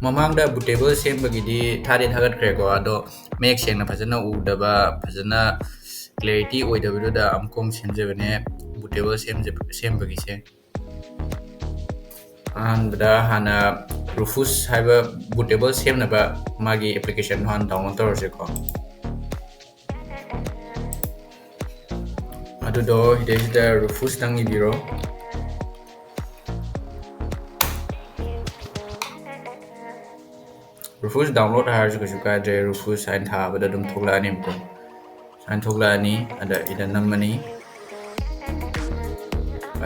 ꯃꯃꯥꯡꯗ bootable ꯁꯦꯝꯕꯒꯤꯗꯤ ꯊꯥꯗꯤ ꯊꯥꯒꯠꯈ꯭ꯔꯦꯀꯣ ꯑꯗꯣ ꯃꯌꯦꯛ ꯁꯦꯡꯅ ꯐꯖꯅ ꯎꯗꯕ ꯐꯖꯅ ꯀ꯭ꯂꯦꯔꯤꯇꯤ ꯑꯣꯏꯗꯕꯗꯨꯗ ꯑꯃꯨꯛ ꯁꯦꯝꯖꯕꯅꯦ bootable ꯁꯦꯝꯕꯒꯤꯁꯦ ꯑꯍꯥꯟꯕꯗ ꯍꯥꯟꯅ Rufus ꯍꯥꯏꯕ bootable ꯁꯦꯝꯅꯕ ꯃꯥꯒꯤ ꯑꯦꯄ꯭ꯂꯤꯀꯦꯁꯟ ꯍꯥꯟꯅ ꯗꯥꯎꯟꯂꯣꯗ ꯇꯧꯔꯁꯦꯀꯣ ꯑꯗꯨꯗꯣ ꯁꯤꯗꯩꯁꯤꯗ Rufus ꯇꯪ ꯏꯕꯤꯔꯣ Rufus download 하ꯔꯁꯨ ꯀꯩꯁꯨ ꯀꯥꯏꯗ꯭ꯔꯦ Rufus ꯍꯥꯏꯅ ꯊꯥꯕꯗ ꯑꯗꯨꯝ ꯊꯣꯛꯂꯛꯑꯅꯤꯕꯀꯣ ꯁꯨꯃꯥꯏꯅ ꯊꯣꯛꯂꯛꯑꯅꯤ ꯑꯗ ꯏꯗ ꯅꯝꯃꯅꯤ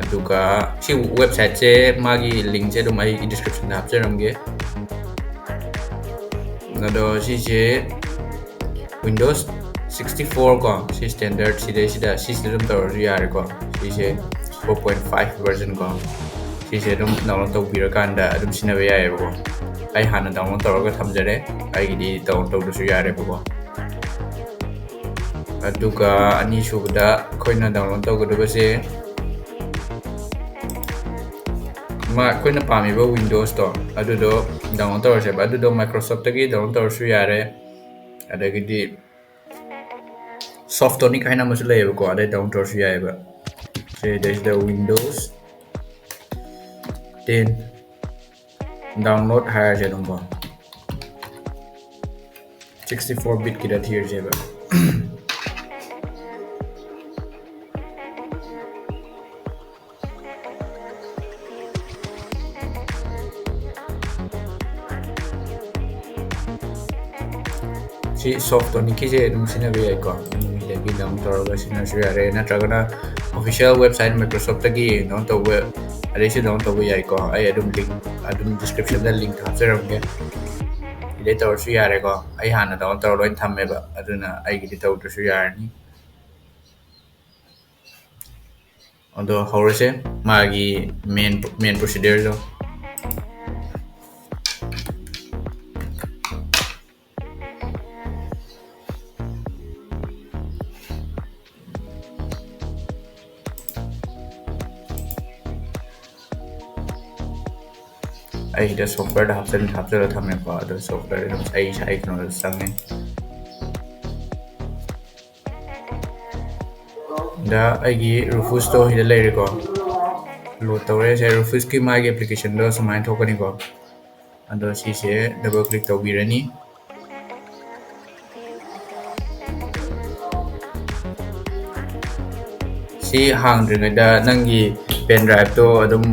ꯑꯗꯨꯒ ꯁꯤ ꯋꯦꯕꯁꯥꯏꯠꯁꯦ ꯃꯥꯒꯤ ꯂꯤꯡꯛꯁꯦ ꯑꯗꯨꯝ ꯑꯩ ꯗꯤꯁꯀ꯭ꯔꯤꯞꯁꯟꯗ ꯍꯥꯞꯆꯔꯝꯒꯦ ꯑꯗꯣ ꯁꯤꯁꯦ Windows 64 ꯀꯣ ꯁꯤ ꯁ꯭ꯇꯦꯟꯗꯔꯠ ꯁꯤꯗꯩꯁꯤꯗ ꯑꯗꯨꯝ ꯇꯧꯔꯁꯨ ꯌꯥꯔꯦꯀꯣ ꯁꯤꯁꯦ 4.5 version ꯀꯣ ꯁꯤꯁꯦ ꯑꯗꯨꯝ ꯗꯥꯎꯟꯂꯣꯗ ꯇꯧꯕꯤꯔꯀꯥꯟꯗ ꯑꯗꯨꯝ ꯁꯤꯖꯤꯟꯅꯕ ꯌꯥꯏꯑꯕꯀꯣ ꯑꯩ ꯍꯥꯟꯅ ꯗꯥꯎꯟꯂꯣꯗ ꯇꯧꯔꯒ ꯊꯝꯖꯔꯦ ꯑꯩꯒꯤꯗꯤ ꯗꯥꯎꯟꯂꯣꯗ ꯇꯧꯗ꯭ꯔꯁꯨ ꯌꯥꯔꯦꯕꯀꯣ ꯑꯗꯨꯒ ꯑꯅꯤꯁꯨꯕꯗ ꯑꯩꯈꯣꯏꯅ ꯗꯥꯎꯟꯂꯣꯗ ꯇꯧꯒꯗꯕꯁꯦ ꯑꯩꯈꯣꯏꯅ ꯄꯥꯝꯃꯤꯕ Windowsꯇꯣ ꯑꯗꯨꯗꯣ ꯗꯥꯎꯟꯂꯣꯗ ꯇꯧꯔꯁꯦꯕ ꯑꯗꯨꯗꯣ Microsoftꯇꯒꯤ ꯗꯥꯎꯟꯂꯣꯗ ꯇꯧꯔꯁꯨ ꯌꯥꯔꯦ ꯑꯗꯒꯤꯗꯤ Softonic ꯍꯥꯏꯅ ꯑꯃꯁꯨ ꯂꯩꯌꯦꯕꯀꯣ ꯑꯗꯩ ꯗꯥꯎꯟꯂꯣꯗ ꯇꯧꯔꯁꯨ ꯌꯥꯏꯑꯕ ꯁꯤꯗꯩꯁꯤꯗ Windows 10 download 하야지 이런거 64 bit 기다 티어제바 시 소프트니키제 좀 시나베 있고 이렇게 다운로드 시나슈 야레 나트라가나 official website Microsoftꯇꯒꯤ download ꯇꯧꯕ ꯑꯗꯩꯁꯤ ꯗꯥꯎꯟꯂꯣꯗ ꯇꯧꯕ ꯌꯥꯏꯀꯣ ꯑꯩ ꯑꯗꯨꯝ descriptionꯗ link ꯍꯥꯞꯆꯔꯝꯒꯦ 이래 ꯇꯧꯔꯁꯨ ꯌꯥꯔꯦꯀꯣ ꯑꯩ ꯍꯥꯟꯅ ꯗꯥꯎꯟꯂꯣꯗ ꯇꯧꯔ ꯂꯣꯏꯅ ꯊꯝꯃꯦꯕ ꯑꯗꯨꯅ ꯑꯩꯒꯤꯗꯤ ꯇꯧꯗ꯭ꯔꯁꯨ ꯌꯥꯔꯅꯤ ꯑꯗꯣ ꯍꯧꯔꯁꯦ ꯃꯥꯒꯤ main procedure ꯑꯩꯗ software ꯍꯥꯞꯆꯔ ꯊꯝꯃꯦꯀꯣ ꯑꯗꯣ software ꯑꯗꯨꯝ ꯑꯩ ꯀꯩꯅꯣꯗ ꯆꯪꯉꯦ दा ꯑꯩꯒꯤ Rufusꯇꯣ ꯁꯤꯗ ꯂꯩꯔꯦꯀꯣ ꯂꯣꯗ ꯇꯧꯔꯦ ꯁꯦ Rufusꯀꯤ ꯃꯥꯒꯤ ꯑꯦꯄ꯭ꯂꯤꯀꯦꯁꯟꯗꯣ ꯁꯨꯃꯥꯏꯅ ꯊꯣꯛꯀꯅꯤꯀꯣ ꯑꯗꯣ ꯁꯤꯁꯦ ꯗꯕꯜ ꯀ꯭ꯂꯤꯛ ꯇꯧꯕꯤꯔꯅꯤ ꯁꯤ ꯍꯥꯡꯗ꯭ꯔꯤꯉꯩꯗ ꯅꯪꯒꯤ ꯄꯦꯟ ꯗ꯭ꯔꯥꯏꯚꯇꯣ ꯑꯗꯨꯝ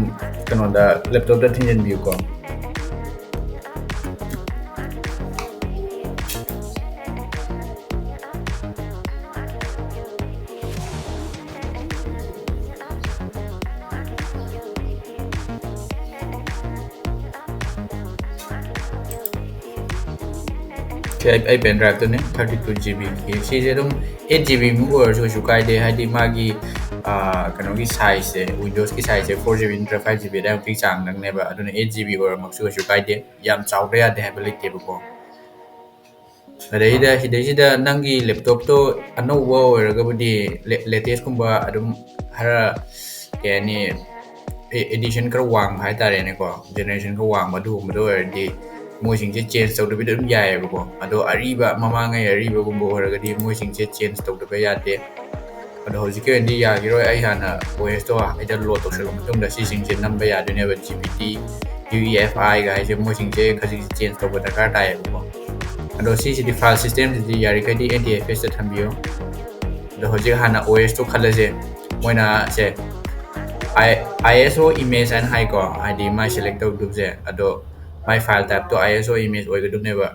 ꯀꯩꯅꯣꯗ ꯂꯦꯞꯇꯣꯞꯇ ꯊꯤꯟꯖꯤꯟꯕꯤꯌꯨꯀꯣ ꯑꯩ ꯄꯦꯟ ꯗ꯭ꯔꯥꯏꯚꯇꯨꯅꯦ 32 GB ꯁꯤꯁꯦ ꯑꯗꯨꯝ 8 GB ꯃꯨꯛ ꯑꯣꯏꯔꯁꯨ ꯀꯩꯁꯨ ꯀꯥꯏꯗꯦ ꯍꯥꯏꯗꯤ ꯃꯥꯒꯤ ꯀꯩꯅꯣꯒꯤ ꯁꯥꯏꯖꯁꯦ Windowsꯀꯤ ꯁꯥꯏꯖꯁꯦ 4 GB ꯅꯠꯇ꯭ꯔ 5 GB ꯑꯗꯥꯏꯃꯨꯛꯀꯤ ꯆꯥꯡꯗꯪꯅꯦꯕ ꯑꯗꯨꯅ 8 GB ꯑꯣꯏꯔꯃꯛꯁꯨ ꯀꯩꯁꯨ ꯀꯥꯏꯗꯦ ꯌꯥꯝ ꯆꯥꯎꯕ ꯌꯥꯗꯦ ꯍꯥꯏꯕ ꯂꯩꯇꯦꯕꯀꯣ ꯑꯗꯩꯗ ꯁꯤꯗꯩꯁꯤꯗ ꯅꯪꯒꯤ ꯂꯦꯞꯇꯣꯞꯇꯣ ꯑꯅꯧꯕ ꯑꯣꯏꯔꯒꯕꯨꯗꯤ ꯂꯦꯇꯦꯁꯀꯨꯝꯕ ꯑꯗꯨꯝ ꯈꯔ ꯀꯩ ꯍꯥꯏꯅꯤ एडिशन खर वांग हाइतारेनेको जेनरेशन खर वांग अदुगुम्बदो ओइरदि मोइसिंगसे चेंज तौदबिद अदुम यायेबको अदो अरिबा ममांगै अरिबगुम्बो ओइरगदि मोइसिंगसे चेंज तौदबा यादे अदो हौजिके ओइनदि यागिरोय अइ हाना OS तो आइदा लोड तौसल् मतुंगदा सिसिंगसे नंबा यादोनेबा GPT UEFI गा हाइसे मोइसिंगसे खजि चेंज तौबा दरकार तायेबको अदो सिसिदि फाइल सिस्टम सिदि यारिखैदि NTFS ता थंबियो अदो हौजिक हाना OS तो खलजे मोइना से ISO image and high ko ID my select to dubje ado my file type to ISO image oiga dubneba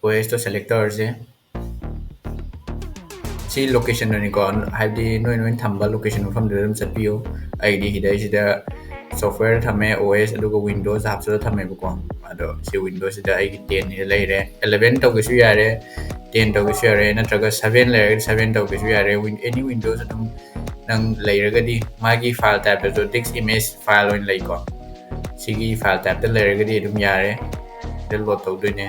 OS to selector je si location ni ko hadi noi thamba location from the room satpio ID hidai sida software thame OS adugo Windows hapsa thame ko ado si Windows da ai 10 ni leire 11 to gisu yare 10 to gisu yare natraga 7 leire 7 to gisu yare any Windows adum nang leiragadi magi file type to text image file on lei ko sigi file type ta leiragadi adum yare download tawdoine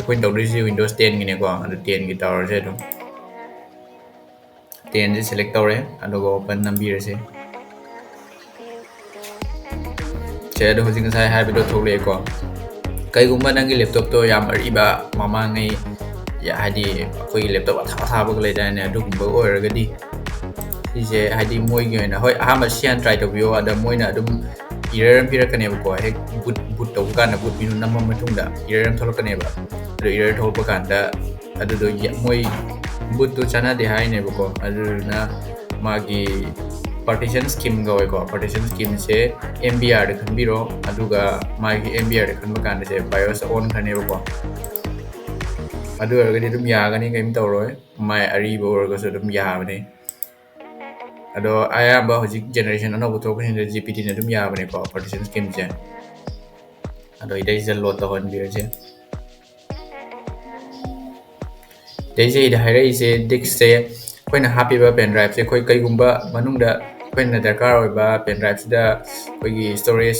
point tawdisi Windows 10 gine ko adu 10 gi tawrase adum 10 je select tawre adugo open nambirase ꯁꯦ ꯑꯗꯣ ꯍꯧꯖꯤꯛ ꯉꯁꯥꯏ ꯍꯥꯏꯕꯗꯣ ꯊꯣꯛꯂꯛꯑꯦꯀꯣ ꯀꯩꯒꯨꯝꯕ ꯅꯪꯒꯤ ꯂꯦꯞꯇꯣꯞꯇꯣ ꯌꯥꯝ ꯑꯔꯤꯕ ꯃꯃꯥꯡꯉꯩ ꯍꯥꯏꯗꯤ ꯑꯩꯈꯣꯏꯒꯤ ꯂꯦꯞꯇꯣꯞ ꯑꯊꯥꯕꯒ ꯂꯩꯗꯥꯏꯅꯦ ꯑꯗꯨꯒꯨꯝꯕ ꯑꯣꯏꯔꯒꯗꯤ ꯁꯤꯁꯦ ꯍꯥꯏꯗꯤ ꯃꯣꯏꯒꯤ ꯑꯣꯏꯅ ꯍꯣꯏ ꯑꯍꯥꯟꯕ ꯁꯤꯌꯥꯟ ꯇ꯭ꯔꯥꯏ ꯇꯧꯕꯤꯌꯣ ꯑꯗ ꯃꯣꯏꯅ ꯑꯗꯨꯝ ꯏꯔꯔ ꯑꯃ ꯄꯤꯔꯛꯀꯅꯦꯕꯀꯣ ꯍꯦꯛ ꯕꯨꯠ ꯇꯧꯕ ꯀꯥꯟꯗ ꯕꯨꯠ ꯃꯤꯅꯨ ꯅꯝꯃ ꯃꯇꯨꯡꯗ ꯏꯔꯔ ꯑꯃ ꯊꯣꯛꯂꯛꯀꯅꯦꯕ ꯑꯗꯨ ꯏꯔꯔ ꯊꯣꯛꯂꯛꯄ ꯀꯥꯟꯗ ꯑꯗꯨꯗꯣ ꯃꯣꯏ ꯕꯨꯠꯇꯨ ꯆꯥꯟꯅꯗꯦ ꯍꯥꯏꯅꯦꯕꯀꯣ ꯑꯗꯨꯗꯨꯅ ꯃꯥꯒꯤ ꯄꯥꯔꯇꯤꯁꯟ ꯁ꯭ꯀꯤꯝ ꯀꯧꯋꯦꯀꯣ ꯄꯥꯔꯇꯤꯁꯟ ꯁ꯭ꯀꯤꯝꯁꯦ ꯑꯦꯝ ꯕꯤ ꯑꯥꯔꯗ ꯈꯟꯕꯤꯔꯣ ꯑꯗꯨꯒ ꯃꯥꯒꯤ ꯑꯦꯝ ꯕꯤ ꯑꯥꯔꯗ ꯈꯟꯕ ꯀꯥꯟꯗꯁꯦ ꯕꯥꯏꯑꯣꯁ ꯑꯣꯟꯈ꯭ꯔꯅꯦꯕꯀꯣ ꯑꯗꯨ ꯑꯣꯏꯔꯒꯗꯤ ꯑꯗꯨꯝ ꯌꯥꯒꯅꯤ ꯀꯩꯝ ꯇꯧꯔꯣꯏ ꯃꯥꯏ ꯑꯔꯤꯕ ꯑꯣꯏꯔꯒꯁꯨ ꯑꯗꯨꯝ ꯌꯥꯕꯅꯤ ꯑꯗꯣ ꯑꯌꯥꯝꯕ ꯍꯧꯖꯤꯛ ꯖꯦꯅꯦꯔꯦꯁꯟ ꯑꯅꯧꯕ ꯊꯣꯛꯄꯁꯤꯡꯗ ꯖꯤ ꯄꯤ ꯇꯤꯅ ꯑꯗꯨꯝ ꯌꯥꯕꯅꯦꯀꯣ ꯄꯥꯔꯇꯤꯁꯟ ꯁ꯭ꯀꯤꯝꯁꯦ ꯑꯗꯣ ꯏꯗꯩꯁꯤꯗ ꯂꯣꯗ ꯇꯧꯍꯟꯕꯤꯔꯁꯦ ꯏꯗꯩꯁꯤꯗ ꯍꯥꯏꯔꯛꯏꯁꯦ ꯗꯤꯛꯁꯁꯦ ꯑꯩꯈꯣꯏꯅ ꯍꯥꯞꯄꯤꯕ ꯄꯦꯟ ꯗ꯭ꯔꯥꯏꯚꯁꯦ ꯑꯩꯈꯣꯏ ꯀꯩꯒꯨꯝꯕ ꯃꯅꯨꯡꯗ ꯑꯩꯈꯣꯏꯅ ꯗꯔꯀꯥꯔ ꯑꯣꯏꯕ ꯄꯦꯟ ꯗ꯭ꯔꯥꯏꯚꯁꯤꯗ ꯑꯩꯈꯣꯏꯒꯤ ꯁ꯭ꯇꯣꯔꯦꯖ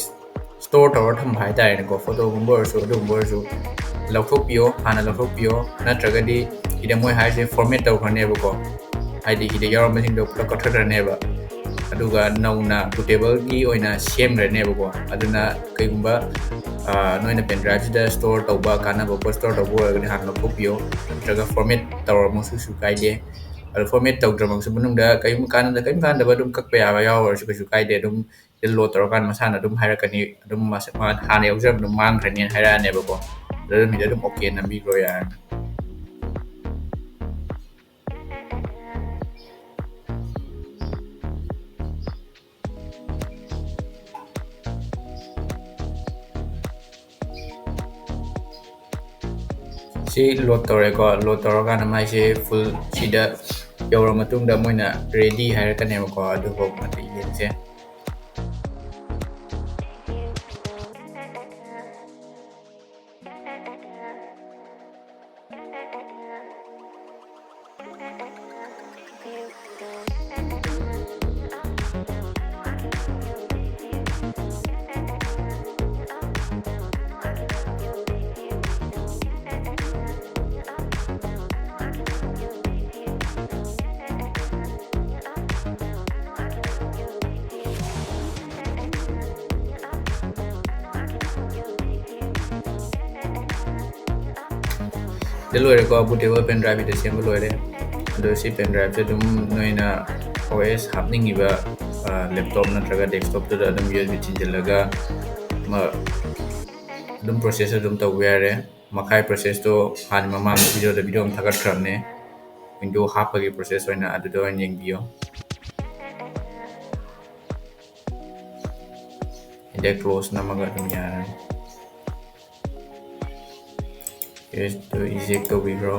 ꯁ꯭ꯇꯣꯔ ꯇꯧꯔ ꯊꯝꯕ ꯍꯥꯏꯇꯥꯔꯦꯅꯦꯀꯣ ꯐꯣꯇꯣꯒꯨꯝꯕ ꯑꯣꯏꯔꯁꯨ ꯑꯗꯨꯒꯨꯝꯕ ꯑꯣꯏꯔꯁꯨ ꯂꯧꯊꯣꯛꯄꯤꯌꯣ ꯍꯥꯟꯅ ꯂꯧꯊꯣꯛꯄꯤꯌꯣ ꯅꯠꯇ꯭ꯔꯒꯗꯤ ꯁꯤꯗ ꯃꯣꯏ ꯍꯥꯏꯔꯤꯁꯦ ꯐꯣꯔꯃꯦꯠ ꯇꯧꯈ꯭ꯔꯅꯦꯕꯀꯣ ꯍꯥꯏꯗꯤ ꯁꯤꯗ ꯌꯥꯎꯔꯝꯕꯁꯤꯡꯗꯣ ꯄꯨꯂꯞ ꯀꯛꯊꯠꯈ꯭ꯔꯅꯦꯕ ꯑꯗꯨꯒ ꯅꯧꯅ ꯕꯨꯇꯦꯕꯜꯒꯤ ꯑꯣꯏꯅ ꯁꯦꯝꯈ꯭ꯔꯅꯦꯕꯀꯣ ꯑꯗꯨꯅ ꯀꯩꯒꯨꯝꯕ ꯅꯣꯏꯅ ꯄꯦꯟ ꯗ꯭ꯔꯥꯏꯚꯁꯤꯗ ꯁ꯭ꯇꯣꯔ ꯇꯧꯕ ꯀꯥꯟꯅꯕ ꯄꯣꯠ ꯁ꯭ꯇꯣꯔ ꯇꯧꯕ ꯑꯣꯏꯔꯒꯗꯤ ꯍꯥꯟꯅ ꯂꯧꯊꯣꯛꯄꯤꯌꯣ ꯅꯠꯇ꯭ꯔꯒ ꯐꯣꯔꯃꯦꯠ ꯇꯧꯔꯝꯃꯁꯨ ꯀꯥꯏꯗꯦ ꯑꯗꯣ ꯐꯣꯔꯃꯦꯠ ꯇꯧꯗ꯭ꯔꯃꯛꯁꯨ ꯃꯅꯨꯡꯗ ꯀꯔꯤꯝ ꯀꯥꯟꯗꯕ ꯑꯗꯨꯝ ꯀꯛꯄ ꯌꯥꯕ ꯌꯥꯎꯔꯁꯨ ꯀꯩꯁꯨ ꯀꯥꯏꯗꯦ ꯑꯗꯨꯝ ꯁꯤꯗ ꯂꯣꯗ ꯇꯧꯔꯀꯥꯟꯗ ꯃꯁꯥꯅ ꯑꯗꯨꯝ ꯍꯥꯏꯔꯛꯀꯅꯤ ꯑꯗꯨꯝ ꯍꯥꯟꯅ ꯌꯥꯎꯖꯔꯝꯕ ꯑꯗꯨꯝ ꯃꯥꯡꯈ꯭ꯔꯅꯤꯅ ꯍꯥꯏꯔꯛꯑꯅꯦꯕꯀꯣ ꯑꯗꯨ ꯃꯤꯗ ꯑꯗꯨꯝ ꯑꯣꯀꯦ ꯅꯝꯕꯤꯈ꯭ꯔꯣ ꯌꯥꯔꯅꯤ ꯁꯤ ꯂꯣꯗ ꯇꯧꯔꯦꯀꯣ ꯂꯣꯗ ꯇꯧꯔꯀꯥꯟꯗ ꯃꯥꯏꯁꯦ ꯐꯨꯜ ꯁꯤꯗ ꯌꯧꯔ ꯃꯇꯨꯡꯗ ꯃꯣꯏꯅ ꯔꯦꯗꯤ ꯍꯥꯏꯔꯛꯀꯅꯦꯕꯀꯣ ꯑꯗꯨꯐꯥꯎ ꯑꯝꯇ ꯌꯦꯡꯁꯦ ꯁꯤꯗ ꯂꯣꯏꯔꯦꯀꯣ bootable pen drive ꯁꯤꯗ ꯁꯦꯝꯕ ꯂꯣꯏꯔꯦ ꯑꯗꯣ ꯁꯤ pen drive ꯁꯦ ꯑꯗꯨꯝ ꯅꯣꯏꯅ OS ꯍꯥꯞꯅꯤꯡꯉꯤꯕ ꯂꯦꯞꯇꯣꯞ ꯅꯠꯇ꯭ꯔꯒ ꯗꯦꯛꯁꯇꯣꯞꯇꯨꯗ ꯑꯗꯨꯝ USB ꯊꯤꯟꯖꯤꯜꯂꯒ ꯑꯗꯨꯝ ꯄ꯭ꯔꯣꯁꯦꯁ ꯑꯗꯨꯝ ꯇꯧꯕ ꯌꯥꯔꯦ ꯃꯈꯥꯏ ꯄ꯭ꯔꯣꯁꯦꯁꯇꯣ ꯍꯥꯟꯅ ꯃꯃꯥꯡ ꯚꯤꯗꯤꯑꯣ ꯑꯃ ꯊꯥꯒꯠꯈ꯭ꯔꯕꯅꯦ ꯋꯤꯟꯗꯣ ꯍꯥꯞꯄꯒꯤ ꯄ꯭ꯔꯣꯁꯦꯁ ꯑꯣꯏꯅ ꯑꯗꯨꯗ ꯑꯣꯏꯅ ꯌꯦꯡꯕꯤꯌꯣ ꯁꯤꯗ ꯀ꯭ꯂꯣꯖ ꯅꯝꯃꯒ ꯑꯗꯨꯝ ꯌꯥꯔꯅꯤ ꯄꯦꯖꯇꯨ ꯏꯖꯦꯛ ꯇꯧꯕꯤꯈ꯭ꯔꯣ